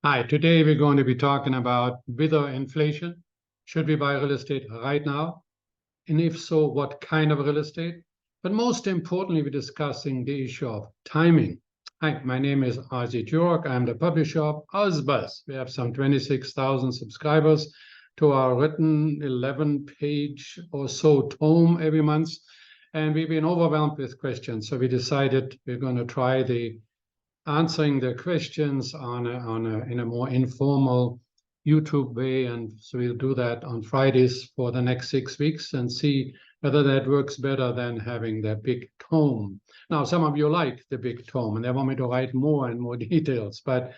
Hi, today we're going to be talking about whether inflation. Should we buy real estate right now? And if so, what kind of real estate? But most importantly, we're discussing the issue of timing. Hi, my name is Ozzie Jurock. I'm the publisher of ozbuzz. We have some 26,000 subscribers to our written 11-page or so tome every month. And we've been overwhelmed with questions. So we decided we're going to try answering the questions in a more informal YouTube way. And so we'll do that on Fridays for the next 6 weeks and see whether that works better than having the big tome. Now, some of you like the big tome and they want me to write more and more details, but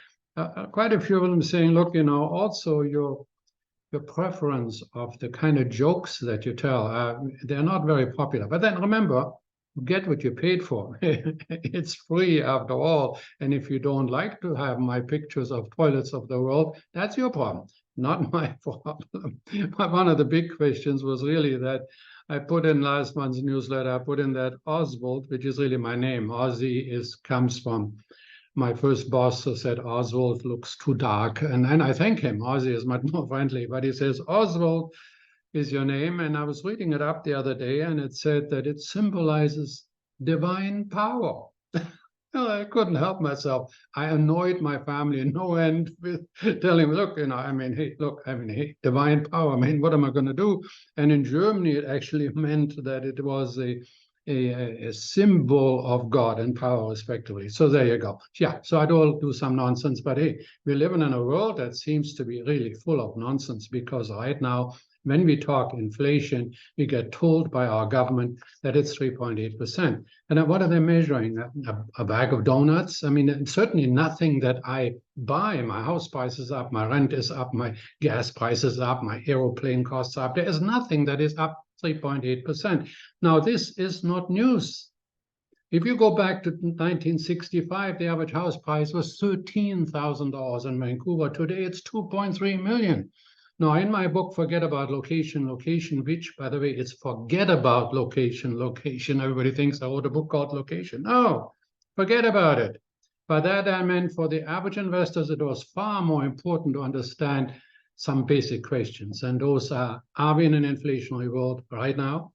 quite a few of them saying, look, also your preference of the kind of jokes that you tell, they're not very popular. But then remember, get what you paid for. It's free after all. And if you don't like to have my pictures of toilets of the world, that's your problem, not my problem. But one of the big questions was really that I put in last month's newsletter, I put in that Oswald, which is really my name. Ozzie comes from my first boss, who said Oswald looks too dark. And I thank him. Ozzie is much more friendly, but he says, Oswald is your name. And I was reading it up the other day, and it said that it symbolizes divine power. Well, I couldn't help myself. I annoyed my family no end with telling me, look, hey, divine power. I mean, what am I going to do? And in Germany, it actually meant that it was a symbol of God and power, respectively. So there you go. Yeah, so I don't do some nonsense, but hey, we're living in a world that seems to be really full of nonsense, because right now, when we talk inflation, we get told by our government that it's 3.8%. And then what are they measuring? A bag of donuts? I mean, certainly nothing that I buy. My house price is up, my rent is up, my gas price is up, my aeroplane costs are up. There is nothing that is up 3.8%. Now, this is not news. If you go back to 1965, the average house price was $13,000 in Vancouver. Today, it's 2.3 million. Now, in my book, Forget About Location, which, by the way, it's Forget About Location. Everybody thinks I wrote a book called Location. No, forget about it. By that, I meant for the average investors, it was far more important to understand some basic questions. And those are we in an inflationary world right now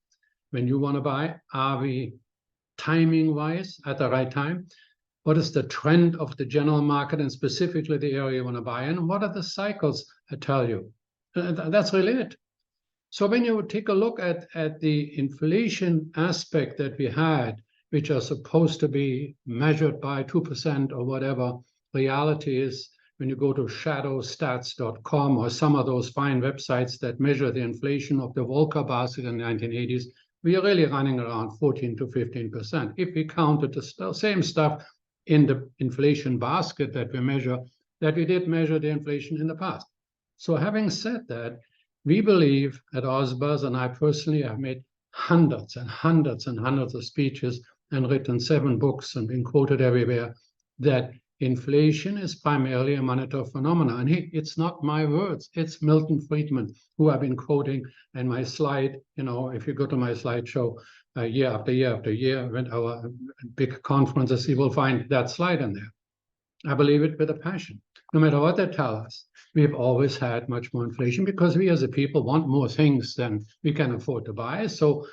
when you want to buy? Are we timing-wise at the right time? What is the trend of the general market and specifically the area you want to buy in? And what are the cycles I tell you? That's really it. So when you take a look at the inflation aspect that we had, which are supposed to be measured by 2% or whatever, reality is when you go to shadowstats.com or some of those fine websites that measure the inflation of the Volcker basket in the 1980s, we are really running around 14 to 15%. If we counted the same stuff in the inflation basket that we did measure the inflation in the past. So having said that, we believe at ozbuzz, and I personally have made hundreds and hundreds and hundreds of speeches and written 7 books and been quoted everywhere, that inflation is primarily a monetary phenomenon. And hey, it's not my words, it's Milton Friedman, who I've been quoting. And my slide, if you go to my slideshow year after year after year, when our big conferences, you will find that slide in there. I believe it with a passion. No matter what they tell us, we've always had much more inflation because we as a people want more things than we can afford to buy. So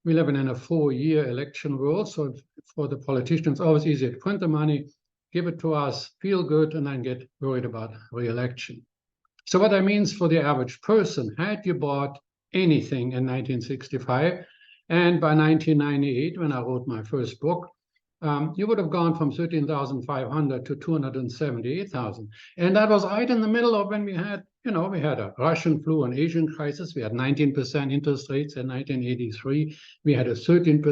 we live in a 4-year election world. So for the politicians, it's always easier to print the money, give it to us, feel good, and then get worried about re-election. So what that means for the average person, had you bought anything in 1965, and by 1998, when I wrote my first book, you would have gone from 13,500 to 278,000. And that was right in the middle of when we had a Russian flu and Asian crisis. We had 19% interest rates in 1983. We had a 13%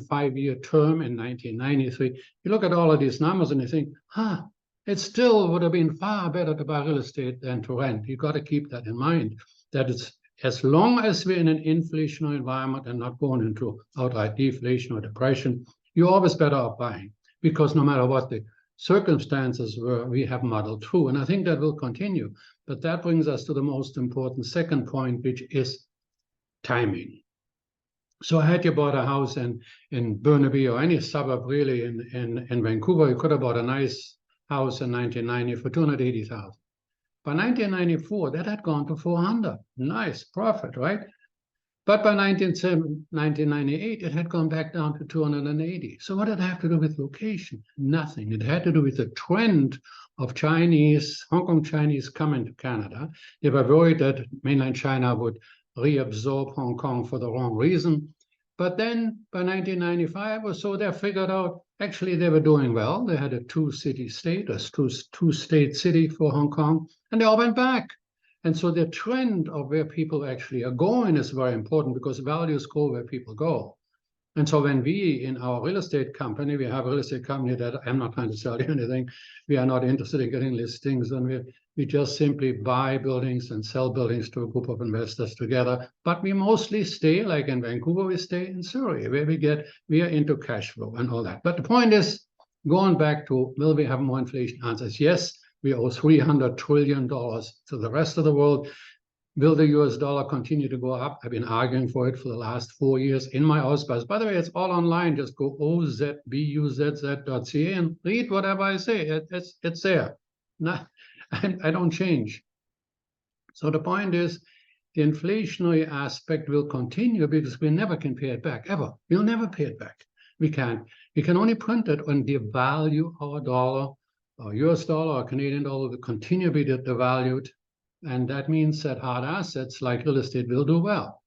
5-year term in 1993. You look at all of these numbers and you think, it still would have been far better to buy real estate than to rent. You've got to keep that in mind, that it's as long as we're in an inflationary environment and not going into outright deflation or depression, you're always better off buying, because no matter what the circumstances were, we have muddled through. And I think that will continue. But that brings us to the most important second point, which is timing. So had you bought a house in Burnaby or any suburb really in Vancouver, you could have bought a nice house in 1990 for $280,000. By 1994, that had gone to 400. Nice profit, right? But by 1998, it had gone back down to 280. So what did it have to do with location? Nothing. It had to do with the trend of Chinese, Hong Kong Chinese coming to Canada. They were worried that mainland China would reabsorb Hong Kong for the wrong reason. But then by 1995 or so, they figured out actually they were doing well. They had a two-city state, a two-state city for Hong Kong, and they all went back. And so the trend of where people actually are going is very important because values go where people go. And so when we, in our real estate company, we have a real estate company that I'm not trying to sell you anything. We are not interested in getting listings, and we just simply buy buildings and sell buildings to a group of investors together. But we mostly stay, like in Vancouver, we stay in Surrey, where we are into cash flow and all that. But the point is, going back to, will we have more inflation? Answers yes. We owe $300 trillion to the rest of the world. Will the US dollar continue to go up? I've been arguing for it for the last 4 years in my ozbuzz. By the way, it's all online. Just go ozbuzz.ca and read whatever I say. It's there. I don't change. So the point is, the inflationary aspect will continue because we never can pay it back, ever. We'll never pay it back. We can't. We can only print it and devalue our dollar. Our US dollar or Canadian dollar will continue to be devalued. And that means that hard assets like real estate will do well.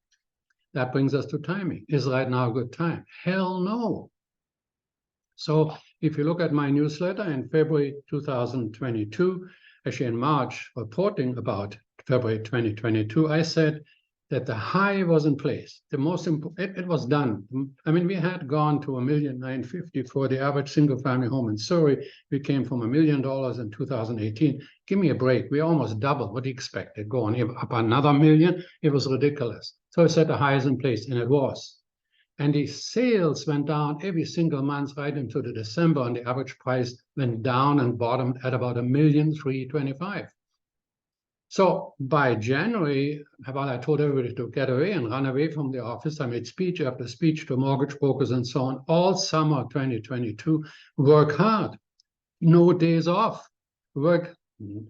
That brings us to timing. Is right now a good time? Hell no. So if you look at my newsletter in February 2022, actually in March, reporting about February 2022, I said that the high was in place. The most important, it was done. I mean, we had gone to $1,950,000 for the average single-family home in Surrey. We came from $1 million in 2018. Give me a break. We almost doubled. What do you expect? It going up another million? It was ridiculous. So I said the high is in place, and it was. And the sales went down every single month right into the December, and the average price went down and bottomed at about $1,325,000. So by January, while I told everybody to get away and run away from the office, I made speech after speech to mortgage brokers and so on, all summer 2022, work hard, no days off, work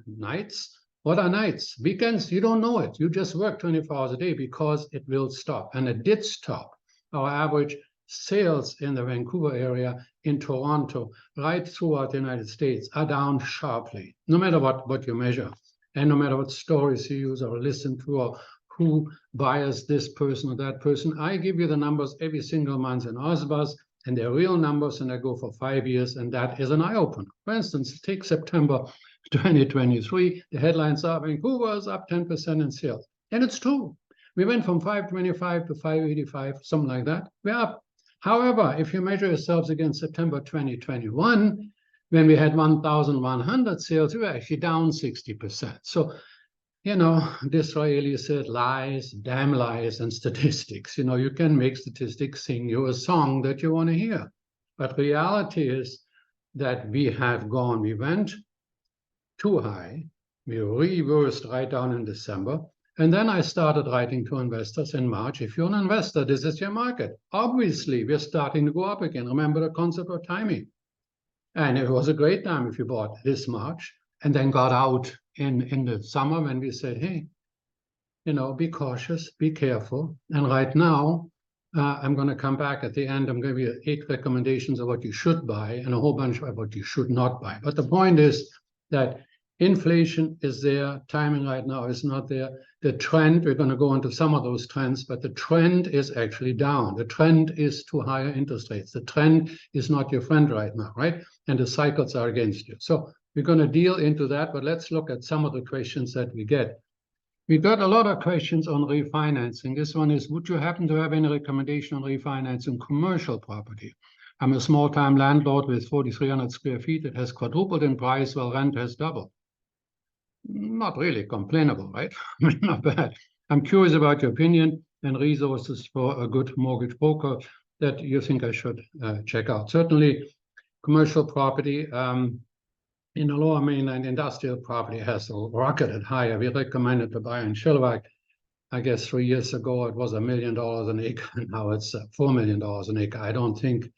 nights. What are nights? Weekends, you don't know it. You just work 24 hours a day because it will stop. And it did stop. Our average sales in the Vancouver area, in Toronto, right throughout the United States are down sharply, no matter what you measure. And no matter what stories you use or listen to or who bias this person or that person, I give you the numbers every single month in ozbuzz, and they're real numbers, and I go for 5 years, and that is an eye-opener. For instance, take September 2023, the headlines are Vancouver is up 10% in sales. And it's true. We went from 525 to 585, something like that. We're up. However, if you measure yourselves against September 2021, when we had 1,100 sales, we were actually down 60%. So, you know, Disraeli said lies, damn lies, and statistics. You know, you can make statistics sing you a song that you want to hear. But reality is that we went too high. We reversed right down in December. And then I started writing to investors in March. If you're an investor, this is your market. Obviously, we're starting to go up again. Remember the concept of timing. And it was a great time if you bought this March and then got out in the summer when we said, hey, you know, be cautious, be careful. And right now, I'm going to come back at the end. I'm going to give you 8 recommendations of what you should buy and a whole bunch of what you should not buy. But the point is that inflation is there. Timing right now is not there. The trend, we're going to go into some of those trends, but the trend is actually down. The trend is to higher interest rates. The trend is not your friend right now, right? And the cycles are against you. So we're going to deal into that, but let's look at some of the questions that we get. We got a lot of questions on refinancing. This one is, would you happen to have any recommendation on refinancing commercial property? I'm a small-time landlord with 4,300 square feet. It has quadrupled in price while rent has doubled. Not really complainable, right? I mean, not bad. I'm curious about your opinion and resources for a good mortgage broker that you think I should check out. Certainly, commercial property in the lower mainland, industrial property has rocketed higher. We recommended to buy in Jurock. I guess 3 years ago, it was $1 million an acre, and now it's $4 million an acre. I don't think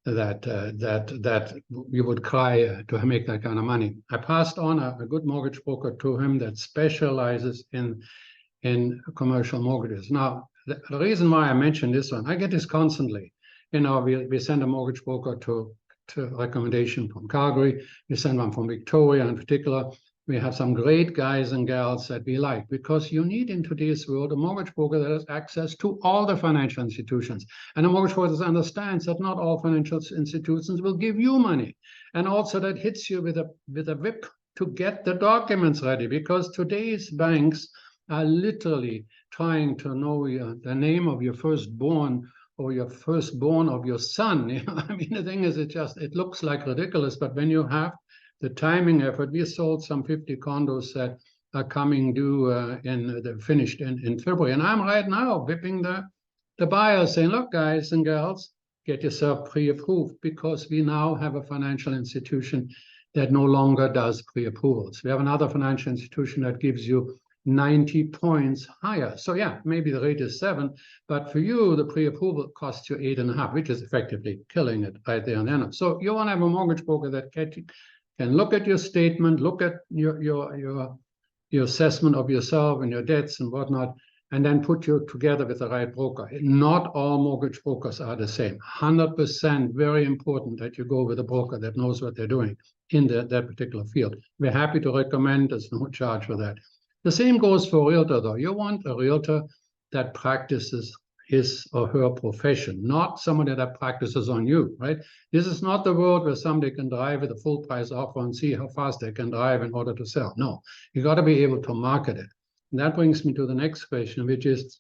that you would cry to make that kind of money. I passed on a good mortgage broker to him that specializes in commercial mortgages. Now, the reason why I mentioned this one, I get this constantly. You know, we send a mortgage broker to recommendation from Calgary. We send one from Victoria in particular. We have some great guys and gals that we like, because you need in today's world a mortgage broker that has access to all the financial institutions. And a mortgage broker that understands that not all financial institutions will give you money. And also that hits you with a whip to get the documents ready, because today's banks are literally trying to know the name of your firstborn or your firstborn of your son. You know, I mean, the thing is, it looks like ridiculous, but when you have the timing effort, we sold some 50 condos that are coming due they're finished in February. And I'm right now whipping the buyers saying, look, guys and girls, get yourself pre-approved, because we now have a financial institution that no longer does pre-approvals. We have another financial institution that gives you 90 points higher. So yeah, maybe the rate is 7, but for you, the pre-approval costs you 8.5, which is effectively killing it right there and then. So you want to have a mortgage broker that can look at your statement, look at your assessment of yourself and your debts and whatnot, and then put you together with the right broker. Not all mortgage brokers are the same. 100% very important that you go with a broker that knows what they're doing in that particular field. We're happy to recommend. There's no charge for that. The same goes for a realtor, though. You want a realtor that practices his or her profession, not somebody that practices on you, right? This is not the world where somebody can drive with a full price offer and see how fast they can drive in order to sell. No, you got to be able to market it. And that brings me to the next question, which is,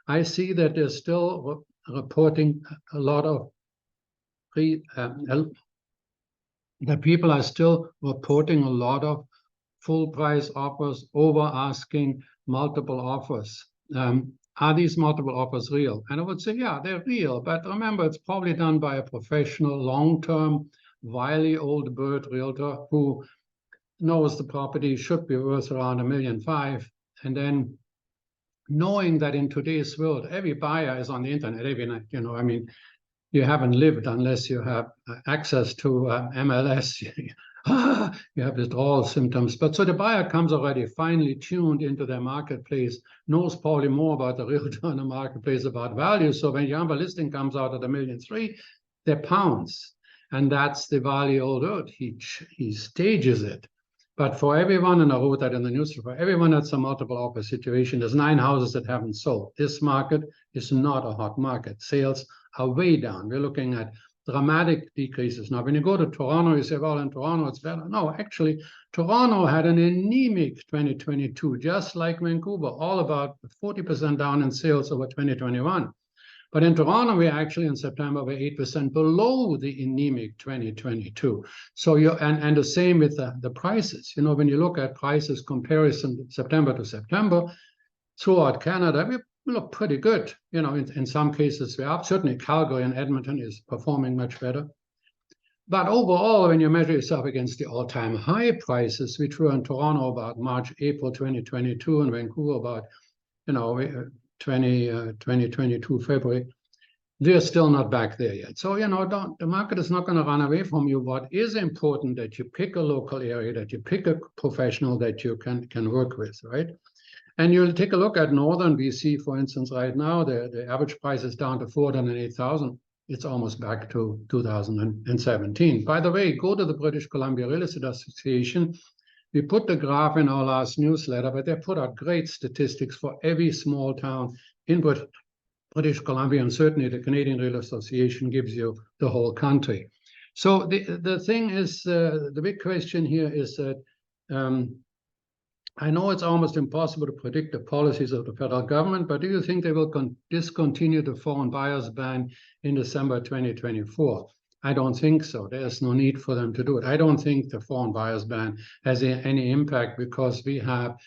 I see that there's still reporting a lot of that people are still reporting a lot of full price offers, over asking, multiple offers. Are these multiple offers real? And I would say, yeah, they're real. But remember, it's probably done by a professional, long-term, wily old bird realtor who knows the property should be worth around $1.5 million. And then knowing that in today's world, every buyer is on the internet every night. You know, I mean, you haven't lived unless you have access to MLS. You have withdrawal symptoms. But so the buyer comes already finely tuned into their marketplace, knows probably more about the realtor in the marketplace about value. So when your listing comes out at $1.3 million, they pounce. And that's the value old earth. He stages it. But for everyone, and I wrote that in the newspaper, everyone that's a multiple offer situation, there's 9 houses that haven't sold. This market is not a hot market. Sales are way down. We're looking at dramatic decreases. Now, when you go to Toronto, you say, well, in Toronto, it's better. No, actually, Toronto had an anemic 2022, just like Vancouver, all about 40% down in sales over 2021. But in Toronto, we actually in September were 8% below the anemic 2022. So and the same with the prices. You know, when you look at prices comparison September to September, throughout Canada, we look pretty good. You know, in some cases we're up. Certainly Calgary and Edmonton is performing much better. But overall, when you measure yourself against the all-time high prices, which were in Toronto about March, April 2022, and Vancouver about, 2022 February, they're still not back there yet. So, the market is not going to run away from you. What is important that you pick a local area, that you pick a professional that you can work with, right? And you'll take a look at Northern BC, for instance, right now, the average price is down to $408,000. It's almost back to 2017. By the way, go to the British Columbia Real Estate Association. We put the graph in our last newsletter, but they put out great statistics for every small town in British Columbia, and certainly the Canadian Real Association gives you the whole country. So the thing is, the big question here is that I know it's almost impossible to predict the policies of the federal government, but do you think they will discontinue the foreign buyers ban in December 2024? I don't think so. There's no need for them to do it. I don't think the foreign buyers ban has any impact because we have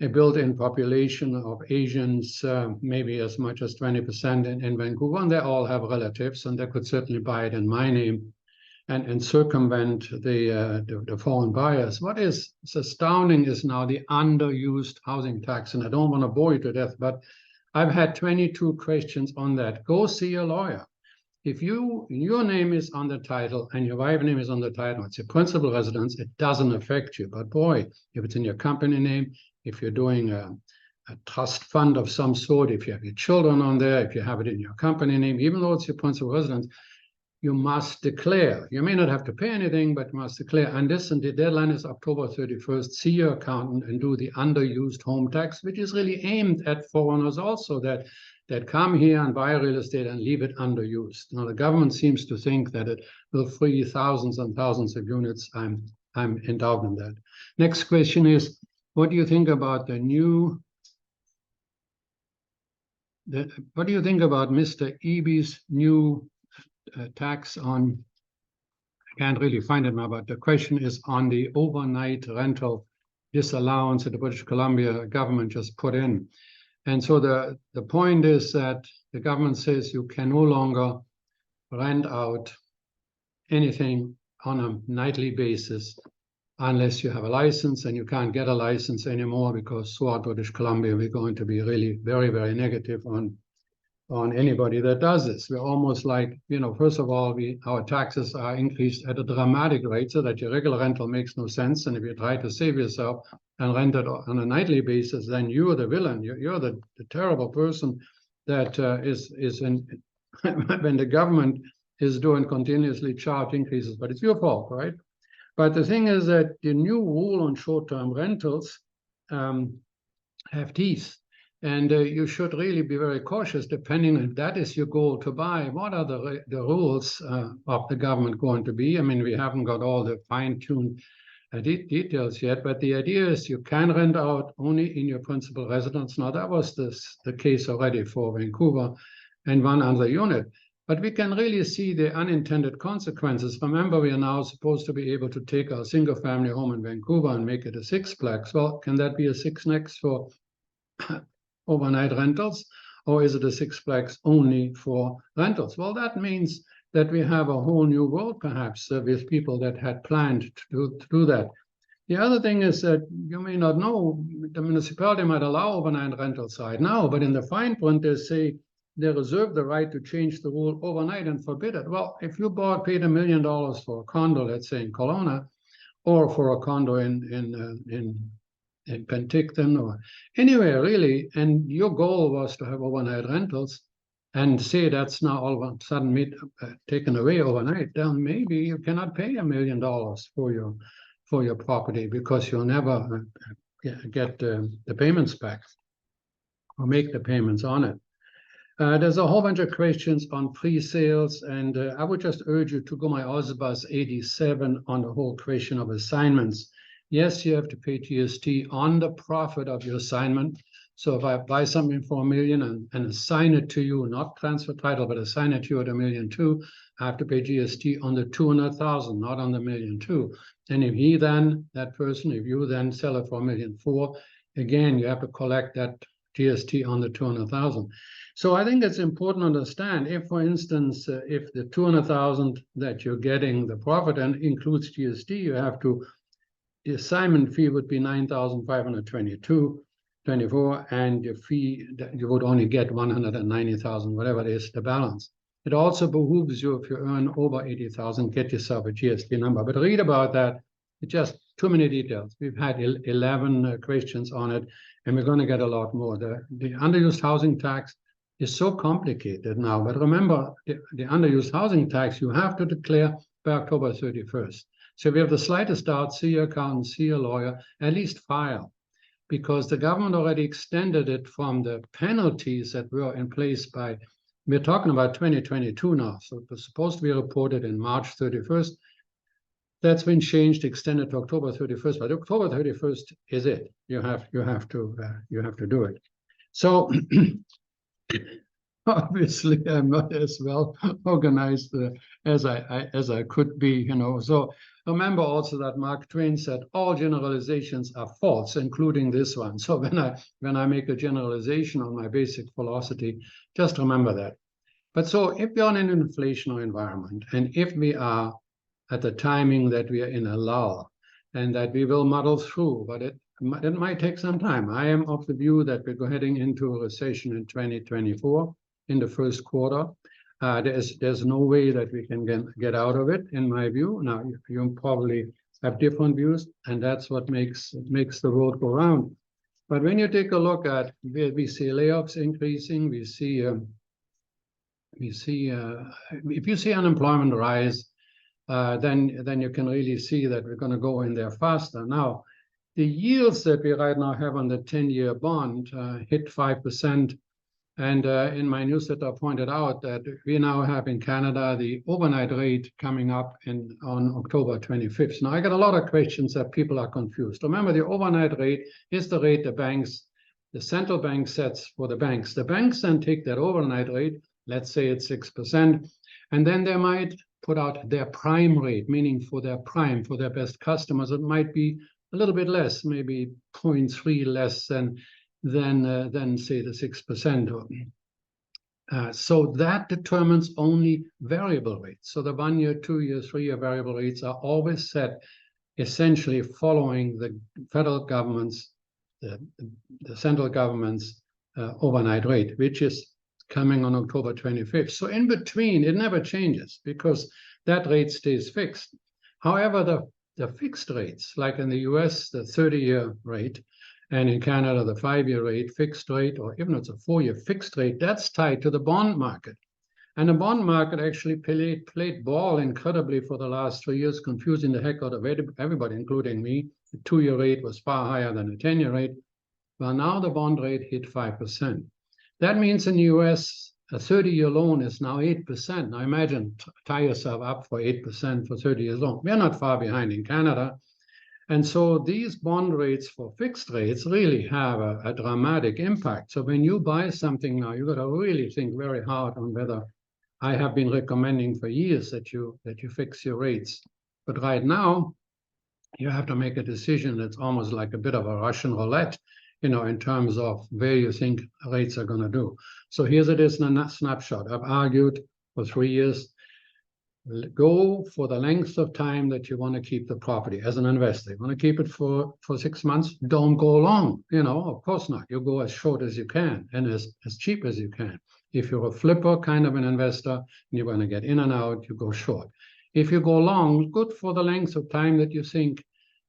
a built-in population of Asians, maybe as much as 20% in Vancouver, and they all have relatives, and they could certainly buy it in my name and circumvent the foreign buyers. What is astounding is now the underused housing tax, and I don't want to bore you to death, but I've had 22 questions on that. Go see a lawyer. If your name is on the title and your wife's name is on the title, it's your principal residence, it doesn't affect you. But boy, if it's in your company name, if you're doing a trust fund of some sort, if you have your children on there, if you have it in your company name, even though it's your principal residence, you must declare. You may not have to pay anything, but you must declare. And listen, the deadline is October 31st. See your accountant and do the underused home tax, which is really aimed at foreigners also that come here and buy real estate and leave it underused. Now, the government seems to think that it will free thousands and thousands of units. I'm in doubt on that. Next question is, what do you think about what do you think about Mr. Eby's new tax on, I can't really find it now, but the question is on the overnight rental disallowance that the British Columbia government just put in. And so the point is that the government says you can no longer rent out anything on a nightly basis unless you have a license, and you can't get a license anymore because throughout British Columbia, we're going to be really very, very negative on anybody that does this. We're almost like, first of all, our taxes are increased at a dramatic rate so that your regular rental makes no sense. And if you try to save yourself and rent it on a nightly basis, then you're the villain. You're the terrible person that is in when the government is doing continuously charge increases, but it's your fault, right? But the thing is that the new rule on short-term rentals have teeth. And you should really be very cautious, depending if that is your goal to buy. What are the rules of the government going to be? I mean, we haven't got all the fine-tuned details yet, but the idea is you can rent out only in your principal residence. Now, that was the case already for Vancouver and one other unit. But we can really see the unintended consequences. Remember, we are now supposed to be able to take our single-family home in Vancouver and make it a sixplex. Well, can that be a sixplex for overnight rentals, or is it a sixplex only for rentals? Well, that means that we have a whole new world, perhaps, with people that had planned to do that. The other thing is that you may not know, the municipality might allow overnight rentals right now, but in the fine print, they say they reserve the right to change the rule overnight and forbid it. Well, if you paid $1 million for a condo, let's say in Kelowna, or for a condo in Penticton or anywhere really, and your goal was to have overnight rentals, and say that's now all of a sudden taken away overnight, then maybe you cannot pay $1 million for your property because you'll never get the payments back or make the payments on it. There's a whole bunch of questions on pre-sales, and I would just urge you to go my Ozbuzz 87 on the whole question of assignments. Yes, you have to pay GST on the profit of your assignment. So if I buy something for $1 million and assign it to you, not transfer title, but assign it to you at $1.2 million, I have to pay GST on the $200,000, not on the $1.2 million. And if you then sell it for $1.4 million, again, you have to collect that GST on the $200,000. So I think it's important to understand if, for instance, if the $200,000 that you're getting the profit and includes GST, you have to, the assignment fee would be $9,522.24, and your fee you would only get $190,000, whatever it is, the balance. It also behooves you, if you earn over $80,000, get yourself a GST number. But read about that. It's just too many details. We've had 11 questions on it, and we're going to get a lot more. The underused housing tax is so complicated now. But remember, the underused housing tax, you have to declare by October 31st. So if you have the slightest doubt, see your accountant, see your lawyer, at least file, because the government already extended it from the penalties that were in place by, we're talking about 2022 now, so it was supposed to be reported in March 31st. That's been changed, extended to October 31st, but October 31st is it. You have to do it. So obviously, I'm not as well organized as I could be, So remember also that Mark Twain said all generalizations are false, including this one. So when I make a generalization on my basic philosophy, just remember that. But so if you're in an inflationary environment, and if we are at the timing that we are in a lull, and that we will muddle through, but it might take some time. I am of the view that we're heading into a recession in 2024 in the first quarter. There's no way that we can get out of it, in my view. Now, you probably have different views, and that's what makes the world go round. But when you take a look at where we see layoffs increasing, we see if you see unemployment rise, then you can really see that we're going to go in there faster. Now, the yields that we right now have on the 10-year bond hit 5%. And in my newsletter, I pointed out that we now have in Canada the overnight rate coming up on October 25th. Now, I get a lot of questions that people are confused. Remember, the overnight rate is the rate the central bank sets for the banks. The banks then take that overnight rate, let's say it's 6%, and then they might put out their prime rate, meaning for their best customers, it might be a little bit less, maybe 0.3 less than say the 6%. So that determines only variable rates. So the 1 year, 2 year, 3 year variable rates are always set essentially following the federal government's, the central government's overnight rate, which is coming on October 25th. So in between, it never changes because that rate stays fixed. However, the fixed rates, like in the US, the 30-year rate, and in Canada, the 5-year rate, fixed rate, or even if it's a 4-year fixed rate, that's tied to the bond market. And the bond market actually played ball incredibly for the last 3 years, confusing the heck out of everybody, including me. The 2-year rate was far higher than the 10-year rate. Well, now the bond rate hit 5%. That means in the US, a 30-year loan is now 8%. Now imagine, tie yourself up for 8% for 30 years loan. We're not far behind in Canada. And so these bond rates for fixed rates really have a dramatic impact. So when you buy something now, you've got to really think very hard on whether I have been recommending for years that you fix your rates. But right now, you have to make a decision that's almost like a bit of a Russian roulette, in terms of where you think rates are going to do. So here's it is in a snapshot. I've argued for 3 years. Go for the length of time that you want to keep the property as an investor. You want to keep it for 6 months, don't go long. Of course not. You go as short as you can and as cheap as you can. If you're a flipper kind of an investor and you're going to get in and out, you go short. If you go long, good for the length of time that you think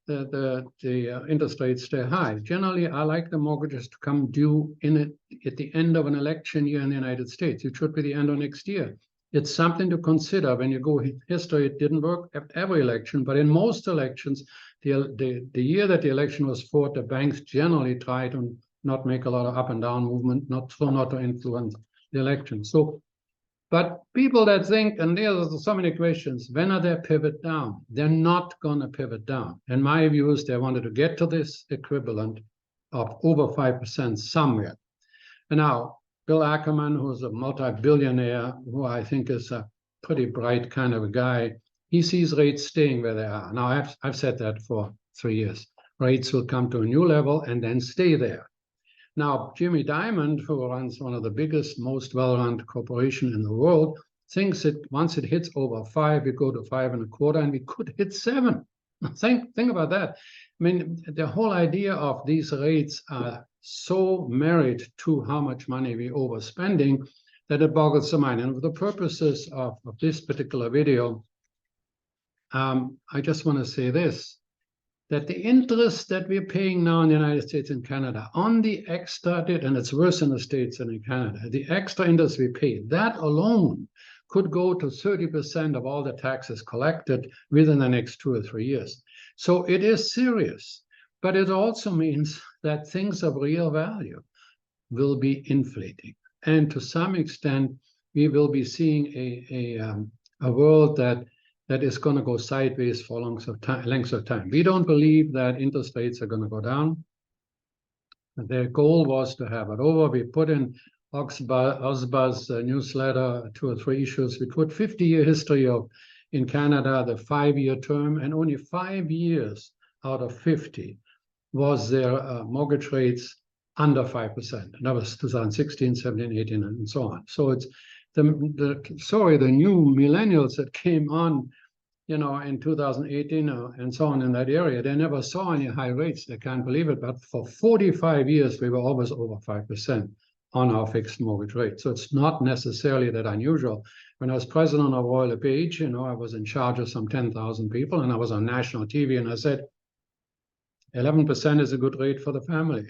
the interest rates stay high. Generally, I like the mortgages to come due at the end of an election year in the United States. It should be the end of next year. It's something to consider when you go history. It didn't work at every election, but in most elections, the year that the election was fought, the banks generally try to not make a lot of up and down movement, not to influence the election. So, but people that think, and there's so many questions, when are they pivot down? They're not going to pivot down. In my view, they wanted to get to this equivalent of over 5% somewhere. And now, Bill Ackerman, who's a multi-billionaire, who I think is a pretty bright kind of a guy, he sees rates staying where they are. Now, I've said that for 3 years. Rates will come to a new level and then stay there. Now, Jimmy Dimon, who runs one of the biggest, most well-run corporations in the world, thinks that once it hits over 5, we go to 5.25, and we could hit 7. Think about that. I mean, the whole idea of these rates are so married to how much money we're overspending that it boggles the mind. And for the purposes of this particular video, I just want to say this, that the interest that we're paying now in the United States and Canada on the extra debt, and it's worse in the States than in Canada, the extra interest we pay, that alone could go to 30% of all the taxes collected within the next 2 or 3 years. So it is serious, but it also means that things of real value will be inflating. And to some extent, we will be seeing a world that is going to go sideways for lengths of time. We don't believe that interest rates are going to go down. Their goal was to have it over. We put in Ozbuzz newsletter 2 or 3 issues. We put 50-year history of, in Canada, the 5-year term, and only 5 years out of 50 was their mortgage rates under 5%. And that was 2016, 17, 18, and so on. So it's the new millennials that came on, in 2018 and so on in that area, they never saw any high rates. They can't believe it. But for 45 years, we were always over 5%. on our fixed mortgage rate. So it's not necessarily that unusual. When I was president of Royal LePage, I was in charge of some 10,000 people, and I was on national TV, and I said, 11% is a good rate for the family.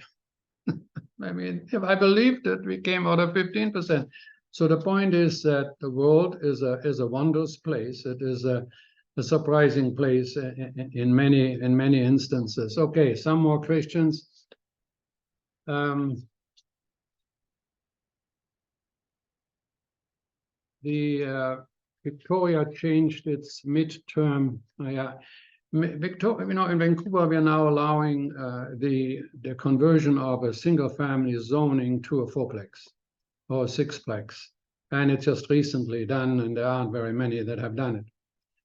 I mean, if I believed it, we came out of 15%. So the point is that the world is a wondrous place. It is a surprising place in many instances. Okay, some more questions. Victoria changed its midterm. Victoria, in Vancouver, we are now allowing the conversion of a single-family zoning to a fourplex or a sixplex, and it's just recently done, and there aren't very many that have done it.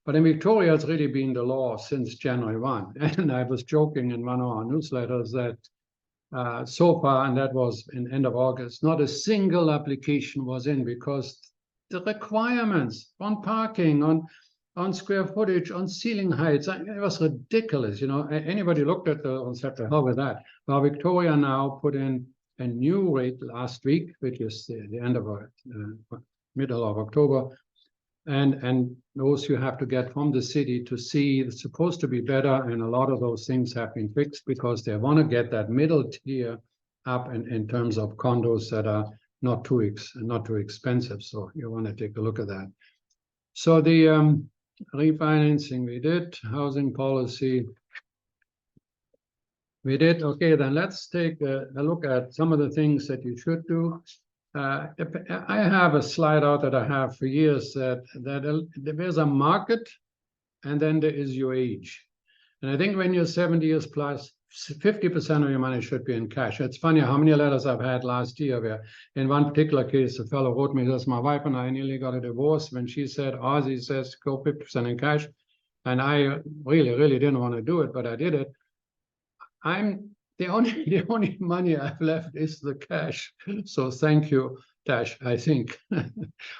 But in Victoria, it's really been the law since January 1. And I was joking in one of our newsletters that so far, and that was in end of August, not a single application was in, because the requirements on parking, on square footage, on ceiling heights, it was ridiculous. Anybody looked at and said, the hell with that. Well, Victoria now put in a new rate last week, which is the end of middle of October. And those you have to get from the city to see, it's supposed to be better, and a lot of those things have been fixed because they want to get that middle tier up in terms of condos that are not too expensive. So you want to take a look at that. So the refinancing we did, housing policy we did. Okay, then let's take a look at some of the things that you should do. I have a slide out that I have for years that there's a market, and then there is your age. And I think when you're 70 years plus, 50% of your money should be in cash. It's funny how many letters I've had last year where, in one particular case, a fellow wrote me, says, my wife and I nearly got a divorce when she said, Ozzie says, go 50% in cash. And I really didn't want to do it, but I did it. The only money I've left is the cash. So thank you, Dash, I think.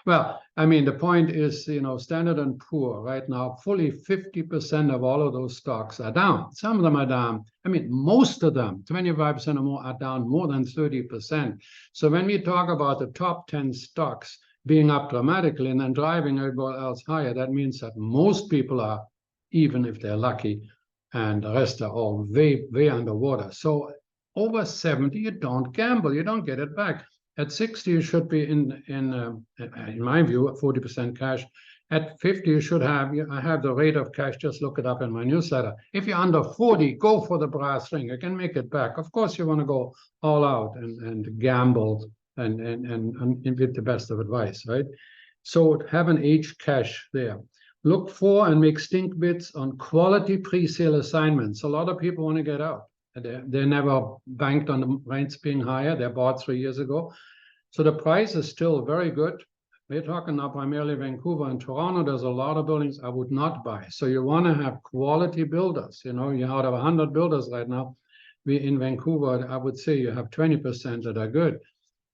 Well, I mean, the point is, Standard & Poor right now, fully 50% of all of those stocks are down. Some of them are down. I mean, most of them, 25% or more, are down more than 30%. So when we talk about the top 10 stocks being up dramatically and then driving everybody else higher, that means that most people are, even if they're lucky, and the rest are all way underwater. So over 70, you don't gamble, you don't get it back. At 60, you should be in my view, 40% cash. At 50, you should have, I have the rate of cash, just look it up in my newsletter. If you're under 40, go for the brass ring, you can make it back. Of course, you want to go all out and gamble and with the best of advice, right? So have an age cash there. Look for and make stink bids on quality pre-sale assignments. A lot of people want to get out. They never banked on the rents being higher. They bought 3 years ago. So the price is still very good. We're talking now primarily Vancouver and Toronto. There's a lot of buildings I would not buy. So you want to have quality builders. You're out of 100 builders right now. In Vancouver, I would say you have 20% that are good.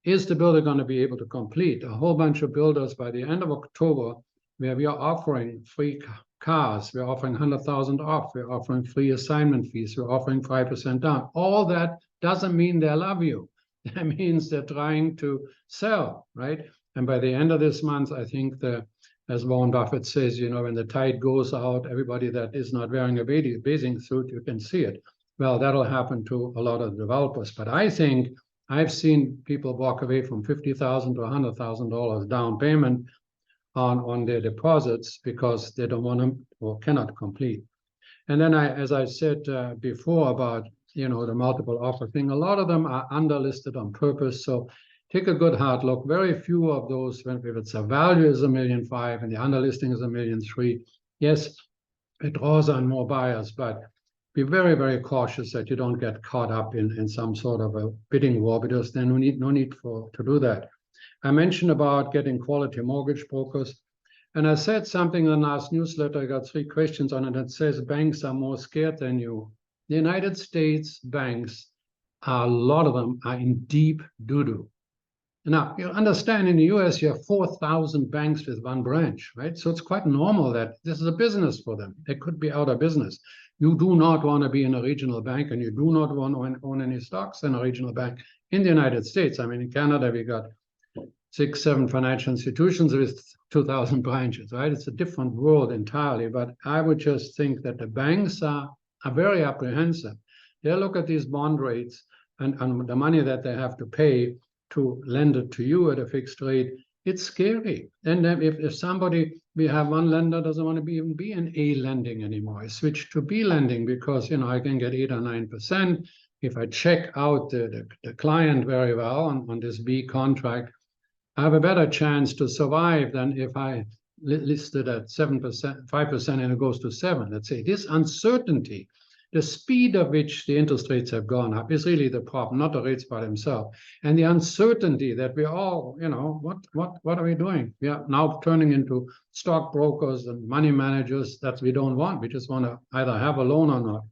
Is the builder going to be able to complete? A whole bunch of builders by the end of October, where we are offering free cars, we're offering 100,000 off, we're offering free assignment fees, we're offering 5% down. All that doesn't mean they love you. That means they're trying to sell, right? And by the end of this month, I think as Warren Buffett says, when the tide goes out, everybody that is not wearing a bathing suit, you can see it. Well, that'll happen to a lot of developers. But I think I've seen people walk away from $50,000 to $100,000 down payment on their deposits because they don't want them or cannot complete. And then as I said before about, the multiple offer thing, a lot of them are underlisted on purpose. So take a good hard look. Very few of those, if it's a value is $1.5 million and the underlisting is $1.3 million, yes, it draws on more buyers, but be very, very cautious that you don't get caught up in some sort of a bidding war, because there's no need to do that. I mentioned about getting quality mortgage brokers. And I said something in the last newsletter, I got 3 questions on it that says banks are more scared than you. The United States banks, a lot of them are in deep doo-doo. Now, you understand in the US, you have 4,000 banks with one branch, right? So it's quite normal that this is a business for them. They could be out of business. You do not want to be in a regional bank, and you do not want to own any stocks in a regional bank in the United States. I mean, in Canada, we got 6, 7 financial institutions with 2,000 branches, right? It's a different world entirely. But I would just think that the banks are very apprehensive. They look at these bond rates and the money that they have to pay to lend it to you at a fixed rate. It's scary. And then if somebody, we have one lender doesn't want to even be in A lending anymore, I switch to B lending because, I can get 8 or 9%. If I check out the client very well on this B contract, I have a better chance to survive than if I listed at 7%, 5%, and it goes to 7. Let's say this uncertainty, the speed at which the interest rates have gone up is really the problem, not the rates by themselves. And the uncertainty that we all, what are we doing? We are now turning into stockbrokers and money managers that we don't want. We just want to either have a loan or not.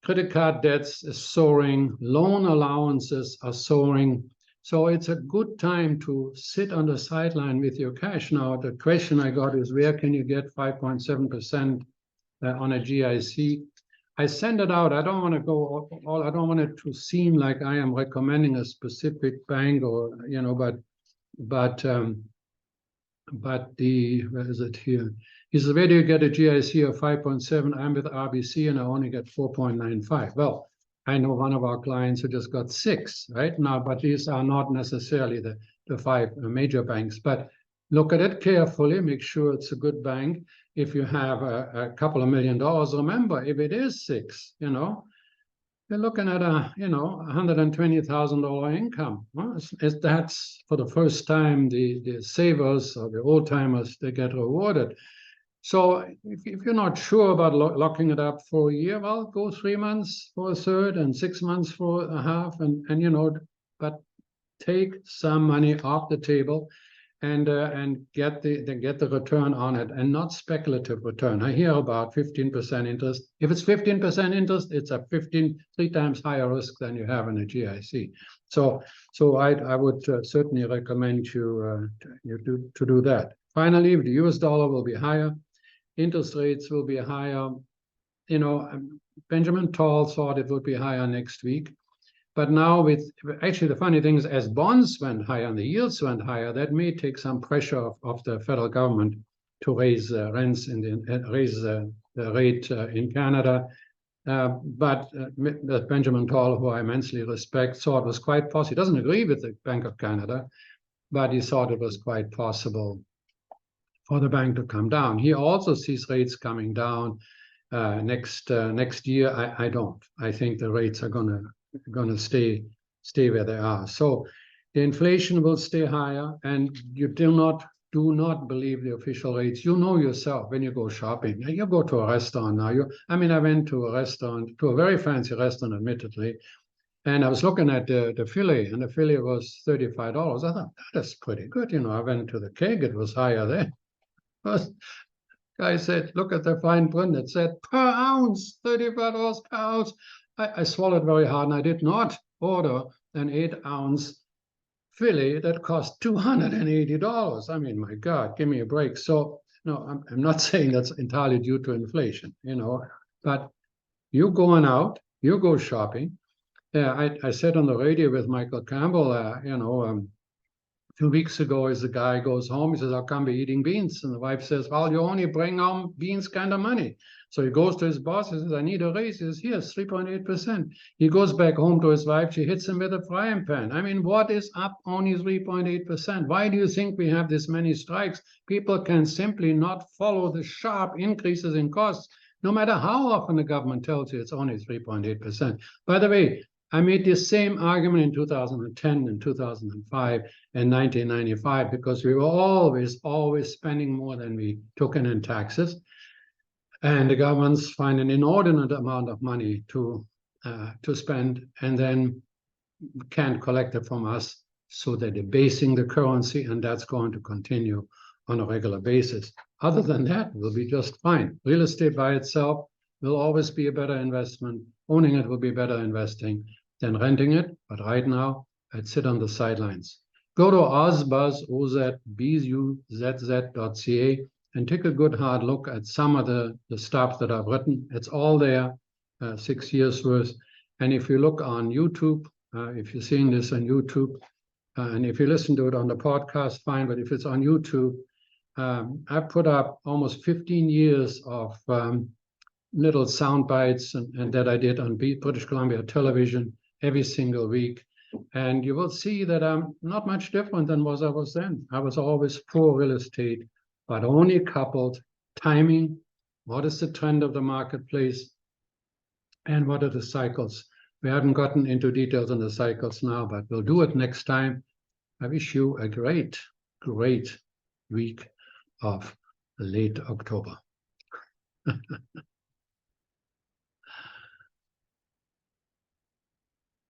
Credit card debts is soaring, loan allowances are soaring. So it's a good time to sit on the sideline with your cash. Now, the question I got is, where can you get 5.7% on a GIC? I send it out. I don't want to go all. I don't want it to seem like I am recommending a specific bank or, but the, where is it here? He says, where do you get a GIC of 5.7? I'm with RBC and I only get 4.95. Well, I know one of our clients who just got 6 right now, but these are not necessarily the 5 major banks. But look at it carefully, make sure it's a good bank. If you have a couple of $1 million, remember, if it is 6, you're looking at a, $120,000 income. Well, that's for the first time the savers or the old timers, they get rewarded. So if you're not sure about locking it up for a year, well, go 3 months for a third and 6 months for a half, but take some money off the table and get the return on it, and not speculative return. I hear about 15% interest. If it's 15% interest, it's a 3 times higher risk than you have in a GIC. So I would certainly recommend you to do that. Finally, the US dollar will be higher. Interest rates will be higher. Benjamin Toll thought it would be higher next week. But now actually the funny thing is, as bonds went higher and the yields went higher, that may take some pressure off the federal government to raise rents raise the rate in Canada. But Benjamin Toll, who I immensely respect, thought it was quite possible. He doesn't agree with the Bank of Canada, but he thought it was quite possible for the bank to come down. He also sees rates coming down next year. I don't. I think the rates are gonna stay where they are. So the inflation will stay higher, and you do not believe the official rates. You know yourself when you go shopping. You go to a restaurant now. I went to a very fancy restaurant, admittedly, and I was looking at the fillet, and the fillet was $35. I thought, that's pretty good. I went to the keg, it was higher there. Guy said, look at the fine print. It said per ounce, $35 per ounce. I swallowed very hard, and I did not order an 8-ounce fillet that cost $280. I mean, my God, give me a break. So, no, I'm not saying that's entirely due to inflation, but you going out, you go shopping. Yeah, I said on the radio with Michael Campbell, 2 weeks ago, as the guy goes home, he says, I'll come be eating beans. And the wife says, well, you only bring home beans kind of money. So he goes to his boss, he says, I need a raise. He says, here's 3.8%. He goes back home to his wife, she hits him with a frying pan. I mean, what is up only 3.8%? Why do you think we have this many strikes? People can simply not follow the sharp increases in costs, no matter how often the government tells you it's only 3.8%. By the way, I made the same argument in 2010 and 2005 and 1995 because we were always spending more than we took in taxes. And the governments find an inordinate amount of money to spend and then can't collect it from us. So they're debasing the currency, and that's going to continue on a regular basis. Other than that, we'll be just fine. Real estate by itself will always be a better investment. Owning it will be better investing than renting it. But right now, I'd sit on the sidelines. Go to ozbuzz.ca and take a good hard look at some of the stuff that I've written. It's all there, 6 years worth. And if you look on YouTube, if you're seeing this on YouTube, and if you listen to it on the podcast, fine, but if it's on YouTube, I put up almost 15 years of little sound bites and that I did on British Columbia television every single week. And you will see that I'm not much different than what I was then. I was always pro real estate, but only coupled timing, what is the trend of the marketplace, and what are the cycles. We haven't gotten into details on the cycles now, but we'll do it next time. I wish you a great, great week of late October.